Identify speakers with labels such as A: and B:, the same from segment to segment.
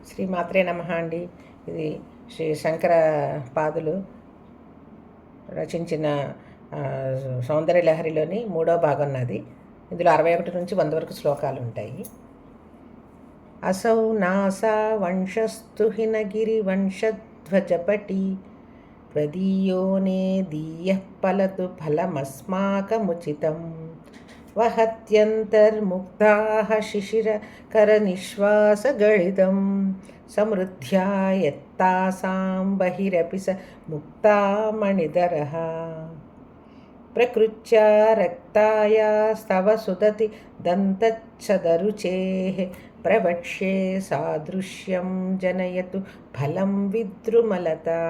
A: శ్రీమాత్రే నమః అండి. ఇది శ్రీ శంకర పాదులు రచించిన సౌందర్యలహరిలోని 3వ భాగం నాది. ఇందులో 61 నుంచి 100 వరకు శ్లోకాలు ఉంటాయి. అసౌ నాసా వంశస్థు హినగిరివంశధ్వజపటి త్వదీయో నేదీయః ఫలతు ఫలమస్మాకముచితం వహత్యంతర్ముక్తాః శిశిరకరనిశ్వాసగళితం సమృద్ధ్యా యత్తాసాం బహిరపి స ముక్తామణిధరః ప్రకృత్యా రక్తాయాస్తవ సుదతి దంతచ్చదరుచేః ప్రవక్ష్యే సాదృశ్యం జనయతు ఫలం విద్రుమలతా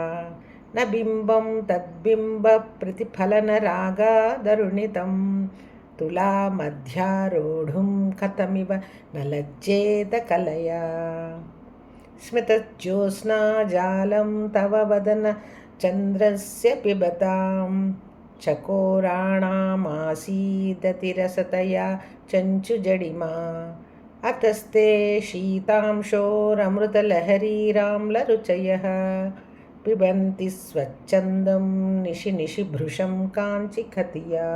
A: న బింబం తద్బింబ ప్రతిఫలన రాగాదరుణితం తులా మధ్యారోఢుం కథమివ న లజ్జేత కలయా స్మితజ్యోత్స్నాజాలం తవ వదన చంద్రస్య పిబతాం చకోరాణామాసీదతిరసతయా చంచుజడిమా అతస్తే శీతాంశోరమృతలహరీరామ్లరుచయః పిబంతి స్వచ్ఛందం నిశి నిశిభృశం కాంచిఖతియా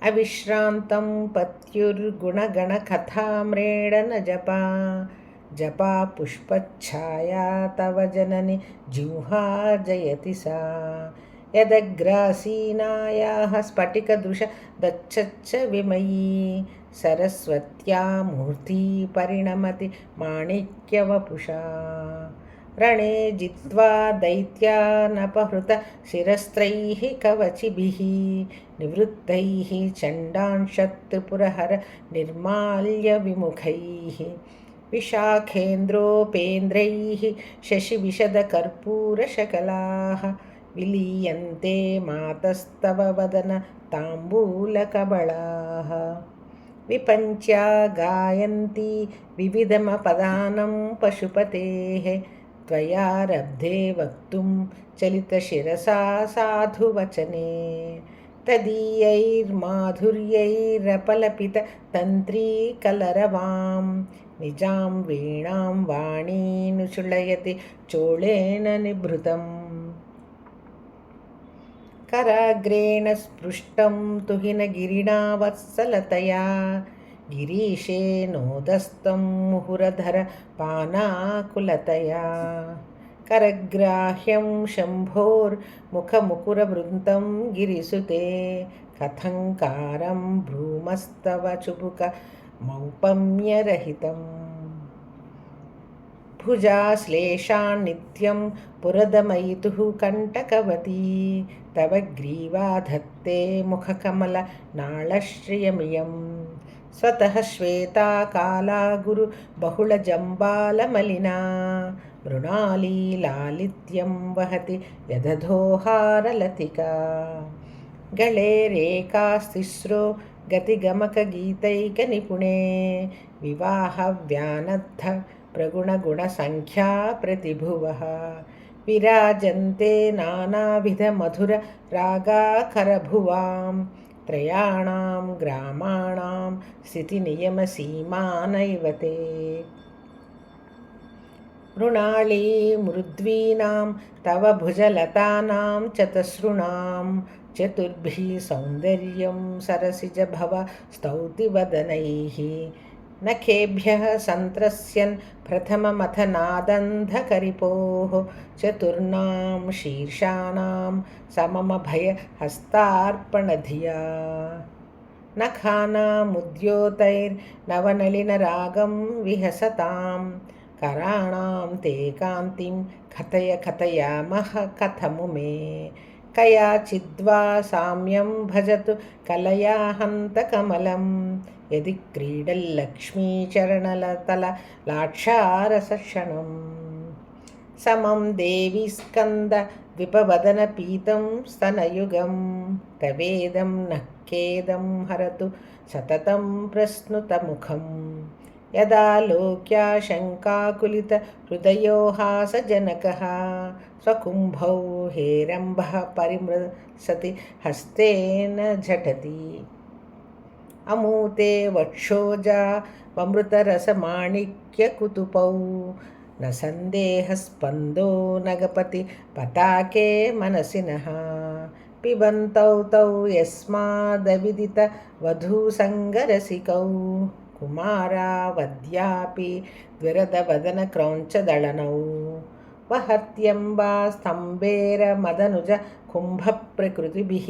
A: అవిశ్రాంతం పత్యుర్గుణగణకథామ్రేడన జపా జపా పుష్పఛాయా తవ జనని జిహ్వా జయతి సా యదగ్రాసీనాయాః స్ఫటికదృశ దచ్చచ్చ విమయీ సరస్వత్యా మూర్తి పరిణమతి మాణిక్యవపుషా రణే జిత్వా దైత్యానపహృత శిరస్త్రైః కవచిభిః నివృత్తైః చండాన్ శత్రుపురహర నిర్మాల్య విముఖైః విశాఖేంద్రోపేంద్రైః శశివిశదకర్పూరశకలాః విలీయంతే మాతస్తవ వదన తాంబూలకబళాః విపంచ్యా గాయంతి వివిధమపదానం పశుపతేః త్వయారబ్ధే వక్తుం చలితశిరసా సాధువచనే తదీయైర్మాధుర్యైరపలపిత తంత్రీకలరవాం నిజాం వీణాం వాణీనుచుళయతి చోళేన నిభృతం కరాగ్రేణ స్పృష్టం తుహినగిరిణా వత్సలతయా గిరీశేనోదస్తం ముహురధర పానాకులతయా కరగ్రాహ్యం శంభోర్ముఖముకురవృంతం గిరిసుతే కథంకారం భ్రూమస్తవ చుబుక మౌపమ్యరహితం భుజాశ్లేషాన్నిత్యం పురదమయితుః కంటకవతీ తవ గ్రీవా ధత్తే ముఖకమల నాళశ్రియమియం స్వతః శ్వేతా కాలా గురు బహుళజంబాలమలినా మృణాళీ లాలిత్యం వహతి యదధోహారలతికా గళే రేఖాస్తిస్రో గతిగమకగీతైకనిపుణే వివాహవ్యానద్ధ ప్రగుణగుణసంఖ్యా ప్రతిభువః విరాజంతే నానావిధమధురరాగాకరభువాం త్రయాణాం గ్రామాణాం స్థితినియమసీమానైవ తే మృణాళీ మృద్వీనాం తవ భుజలతానాం చతసృణాం చతుర్భిః సౌందర్యం సరసిజభవ స్తౌతి వదనైః నఖేభ్యః సంత్రస్యన్ ప్రథమమథనాదంధకరిపోః చతుర్ణాం శీర్షాణాం సమమభయ హస్తార్పణధియా నఖానాముద్యోతైర్నవనలినరాగం విహసతాం కరాణాం తే కాంతిం కథయ కథయామః కథము మే కయాచిద్వా సామ్యం భజతు కలయా హంతకమలం యది క్రీడల్లక్ష్మీచరణలతల లాక్షారసక్షణం సమం దేవి స్కంద విపవదన పీతం స్తనయుగం తవేదం నఃఖేదం హరతు సతతం ప్రస్నుతముఖం యదా లోక్యాశంకాకులిత హృదయో హాసజనకః స్వకుంభౌ హేరంబః పరిమృశతి హస్తేన ఝటతి అమూతే వక్షోజా वमृतरसमाणिक्यकुतुपौ न सन्देहस्पन्दो नगपति पताके मनसि नः पिबन्तौ तौ यस्मादविदितवधूसङ्गरसिकौ कुमारावद्यापि द्विरदवदनक्रौञ्चदळनौ वहत्यम्बा स्तम्भेरमदनुज कुम्भप्रकृतिभिः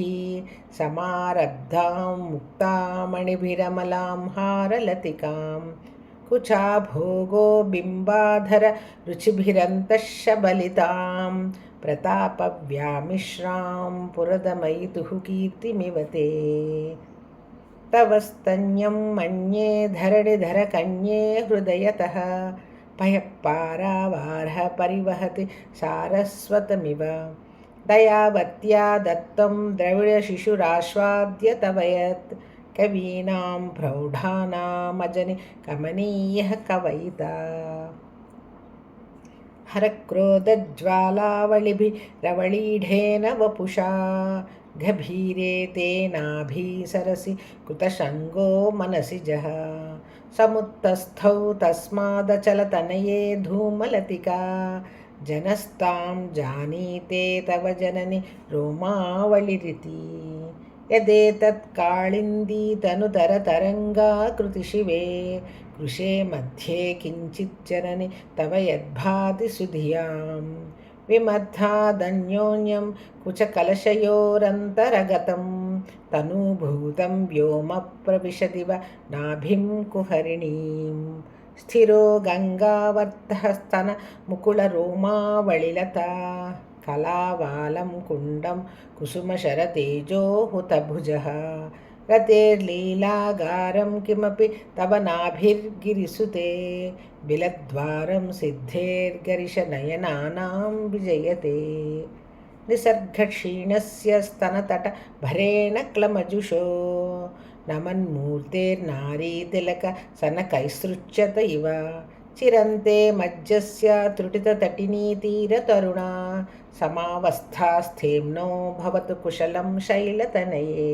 A: समारब्धां मुक्तामणिभिरमलां हारलतिकां कुचा भोगो बिम्बाधर रुचिभिरन्तःशबलितां प्रतापव्यामिश्रां पुरदमयितुः कीर्तिमिव ते तव स्तन्यं मन्ये धरणिधरकन्ये हृदयतः पयःपारावारः परिवहति सारस्वतमिव दयावत्या दत्तं द्रविडशिशुरास्वाद्य तव यत् कवीनां प्रौढानामजनि कमनीयः कवयिता हरक्रोधज्वालावलिभिरवलीढेन वपुषा गभीरे तेनाभिसरसि कृतशङ्गो मनसि जः समुत्तस्थौ तस्मादचलतनये धूमलतिका जनस्तां जानीते तव जननि रोमावलिरिति यदेतत् काळिन्दीतनुतरतरङ्गाकृतिशिवे कृशे मध्ये किञ्चित् जननि तव यद्भाति सुधियां विमद्धादन्योन्यं कुचकलशयोरन्तरगतं तनुभूतं व्योमप्रविशदिव नाभिं कुहरिणीं स्थिरो गङ्गावर्तः स्तनमुकुलरोमावलिलता कलावालं कुण्डं कुसुमशरतेजो हुतभुजः रतेर्लीलागारं किमपि तव नाभिर्गिरिसुते बिलद्वारं सिद्धेर्गरिशनयनानां विजयते निसर्गक्षीणस्य स्तनतटभरेण क्लमजुषो नमन्मूर्तेर्नारीतिलकसनकैसृच्यत इव चिरन्ते मज्जस्य त्रुटिततटिनीतीरतरुणा समावस्थास्थेम्नो भवतु कुशलं शैलतनये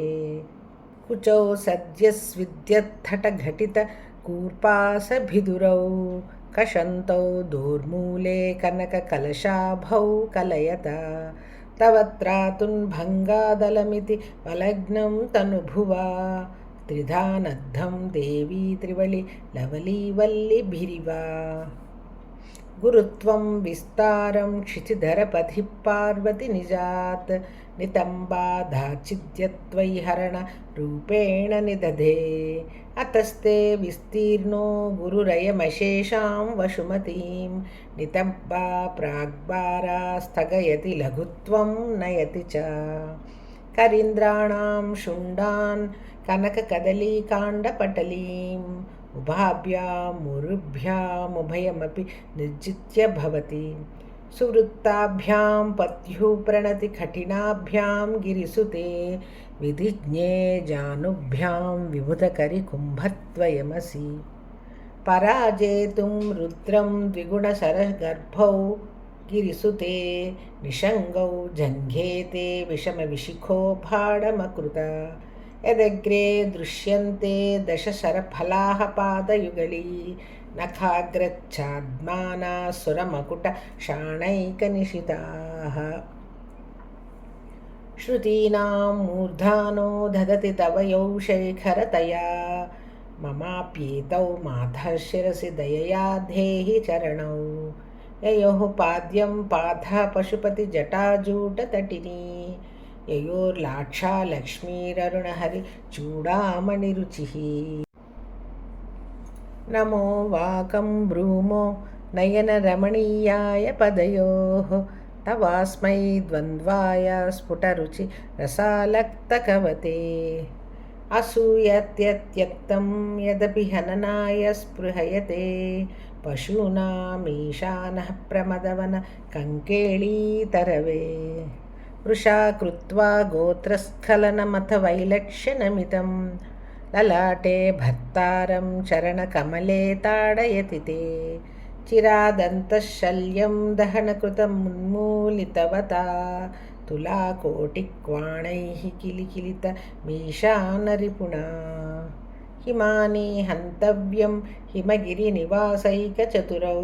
A: कुचौ सद्यस्विद्यत्थटघटितकूर्पासभिदुरौ कषन्तौ दोर्मूले कनककलशाभौ कलयता तव त्रातुन्भङ्गादलमिति वलग्नं तनुभुवा त्रिधानद्धं देवी त्रिवळि लवलीवल्लिभिरिवा गुरुत्वं विस्तारं क्षितिधरपथिः पार्वति निजात् नितम्बाधाचिद्यत्वैहरणरूपेण निदधे अतस्ते विस्तीर्णो गुरुरयमशेषां वसुमतीं नितम्बा प्राग्बारा स्थगयति लघुत्वं नयति च करीन्द्राणां शुण्डान् कनककदलीकाण्डपटलीम् उभाभ्यामुरुभ्यामुभयमपि निर्जित्य भवति सुवृत्ताभ्यां पत्युः प्रणतिकठिनाभ्यां गिरिसुते विधिज्ञे जानुभ्यां विबुधकरिकुम्भद्वयमसि पराजेतुं रुद्रं द्विगुणसरगर्भौ गिरिसुते निषङ्गौ जङ्घेते विषमविशिखो भाडमकृता यदग्रे दृश्यन्ते दशशरफलाः पादयुगली नखाग्रच्छाद्माना सुरमकुटशाणैकनिशिताः श्रुतीनां मूर्धानो ददति तव यौ शेखरतया ममाप्येतौ माधः शिरसि दयया धेहि चरणौ ययोः पाद्यं पाधः पशुपतिजटाजूटतटिनी ययोर्लाक्षा लक्ष्मीररुणहरिचूडामणिरुचिः नमो वाकं ब्रूमो नयनरमणीयाय पदयोः तवास्मै द्वन्द्वाय स्फुटरुचिरसालक्तकवते असूयत्यत्यक्तं यदपि हननाय स्पृहयते पशूनामीशानः प्रमदवन कङ्केळीतरवे वृषा कृत्वा गोत्रस्खलनमथ वैलक्ष्यनमितं ललाटे भर्तारं चरणकमले ताडयति ते चिरादन्तशल्यं दहनकृतमुन्मूलितवता तुलाकोटिक्वाणैः किलिकिलितमीशानरिपुणा हिमानि हन्तव्यं हिमगिरिनिवासैकचतुरौ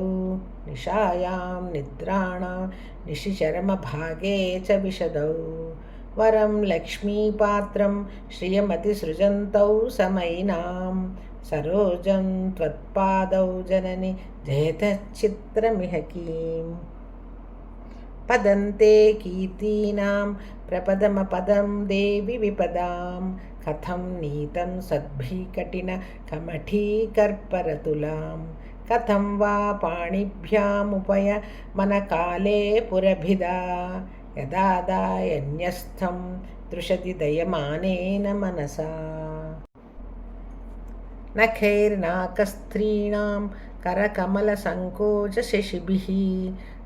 A: निशायां निद्राणां निशिचरमभागे च विशदौ वरं लक्ष्मीपात्रं श्रियमतिसृजन्तौ समयिनां सरोजं त्वत्पादौ जननि जयतश्चित्रमिह किम् पदन्ते कीर्तीनां प्रपदमपदं देवि विपदां कथं नीतं सद्भिकटिनकमठीकर्परतुलां कथं वा पाणिभ्यामुपय मनकाले पुरभिदा यदादायन्यस्थं दृशति दयमानेन मनसा नखैर्नाकस्त्रीणां करकमलसङ्कोचशशिभिः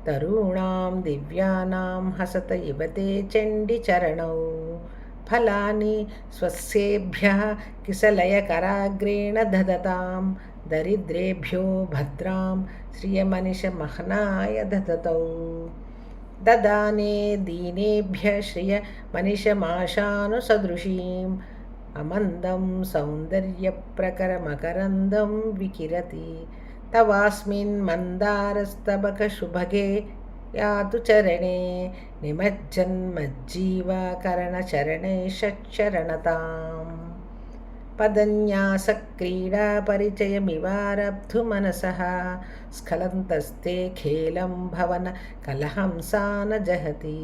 A: तरूणां दिव्यानां हसत इव ते चण्डिचरणौ फलानि स्वस्येभ्यः किसलयकराग्रेण ददतां दरिद्रेभ्यो भद्रां श्रियमनिशमह्नाय ददतौ ददाने दीनेभ्यः श्रियमनिशमाशानुसदृशीम् अमन्दं सौन्दर्यप्रकरमकरन्दं विकिरति तवास्मिन् मन्दारस्तबकशुभगे यातु चरणे निमज्जन्मज्जीवाकरणचरणे षट्चरणताम् पदन्यासक्रीडापरिचयमिवारब्धु मनसः स्खलन्तस्ते खेलं भवन कलहंसा न जहति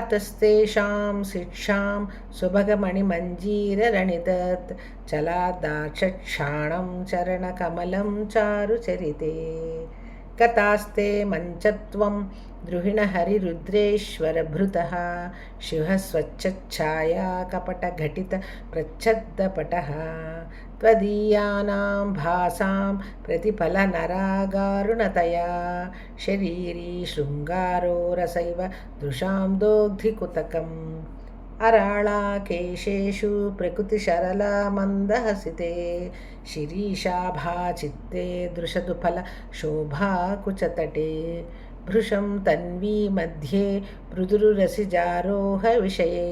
A: अतस्तेषां शिक्षां सुभगमणिमञ्जीररणिदत् चलादाक्षक्षाणं चरणकमलं चारुचरिते गतास्ते मञ्चत्वं द्रुहिणहरिरुद्रेश्वरभृतः शिवः स्वच्छच्छाया कपटघटितप्रच्छद्दपटः त्वदीयानां भासां प्रतिफलनरागारुणतया शरीरी शृङ्गारो रसैव दृशां दोग्धिकुतकम् अराळाकेशेषु प्रकृतिशरला मन्दहसिते शिरीशाभाचित्ते दृशतु फलशोभाकुचतटे भृशं तन्वी मध्ये मृदुरुरसिजारोहविषये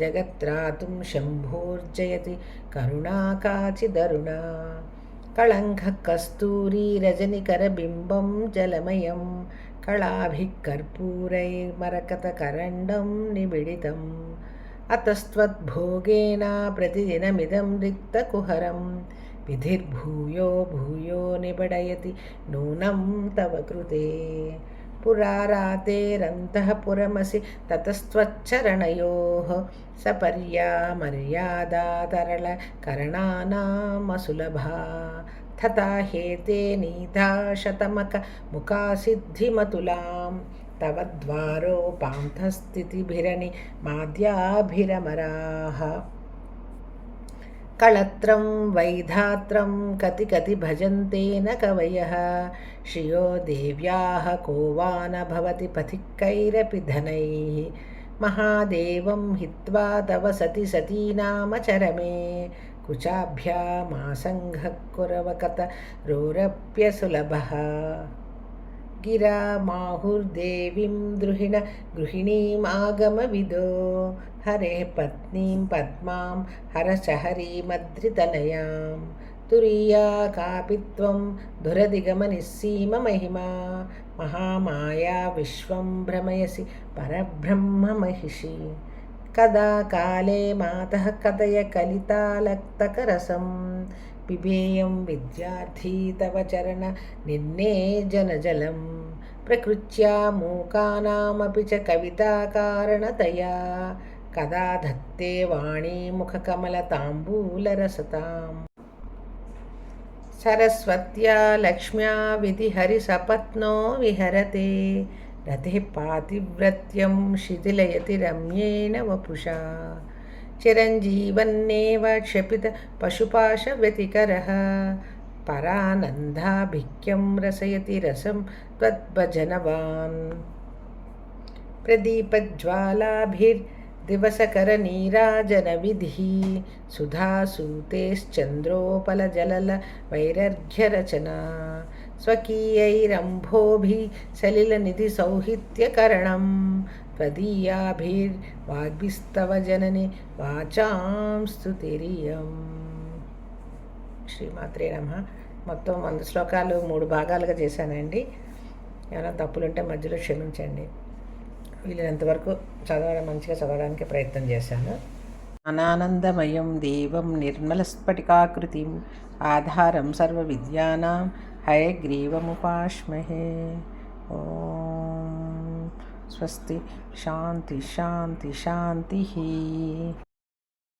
A: जगत्रातुं शम्भोर्जयति करुणा काचिदरुणा कळङ्ककस्तूरीरजनिकरबिम्बं जलमयं कलाभिः कर्पूरैर्मरकतकरण्डं निबिडितम् अतस्त्वद्भोगेन प्रतिदिनमिदं रिक्तकुहरं विधिर्भूयो भूयो निबडयति नूनं तव कृते पुरारातेरन्तः पुरमसि ततस्त्वच्चरणयोः सपर्या मर्यादा तरलकरणानामसुलभा तथा हेते नीता शतमकमुखासिद्धिमतुलां तव द्वारोपान्थस्थितिभिरनि माद्याभिरमराः कळत्रं वैधात्रं कति कति भजन्ते न कवयः श्रियो देव्याः को वा न भवति पथिकैरपि धनैः महादेवं हित्वा तव सति सतीनामचरमे कुचाभ्यामासङ्घः कुरवकतरोरप्यसुलभः गिरा माहुर्देवीं द्रुहिण गृहिणीमागमविदो हरेः पत्नीं पद्मां हरचहरीमद्रितनयां तुरीया कापि त्वं धुरदिगमनिस्सीममहिमा महामाया विश्वं भ्रमयसि परब्रह्ममहिषी कदा काले मातः कथय कलितालक्तकरसं पिबेयं विद्यार्थी तव चरण निर्नेजनजलं प्रकृत्या मूकानामपि च कविताकारणतया कदा धत्ते वाणी मुखकमलताम्बूलरसताम् सरस्वत्या लक्ष्म्या विधिहरिसपत्नो विहरते रतिः पातिव्रत्यं शिथिलयति रम्येण वपुषा चिरञ्जीवन्नेव क्षपित पशुपाशव्यतिकरः परानन्दाभिक्यं रसयति रसं त्वद्भजनवान् प्रदीपज्वालाभिर्दिवसकरनीराजनविधिः सुधासूतेश्चन्द्रोपलजललवैरर्घ्यरचना स्वकीयैरम्भोभिः सलिलनिधिसौहित्यकरणं त्वदीयाभिर्वाग्भिस्तव जननि वाचां स्तुतिरियम् శ్రీమాత్రే నమః. మొత్తం 100 శ్లోకాలు 3 భాగాలుగా చేశానండి. ఏమైనా తప్పులుంటే మధ్యలో క్షమించండి. వీలైనంతవరకు మంచిగా చదవడానికి ప్రయత్నం చేశాను. అనానందమయం దేవం నిర్మలస్ఫటికాకృతిం ఆధారం సర్వవిద్యానాం హయగ్రీవముపాస్మహే. ఓం స్వస్తి. శాంతి శాంతి శాంతి.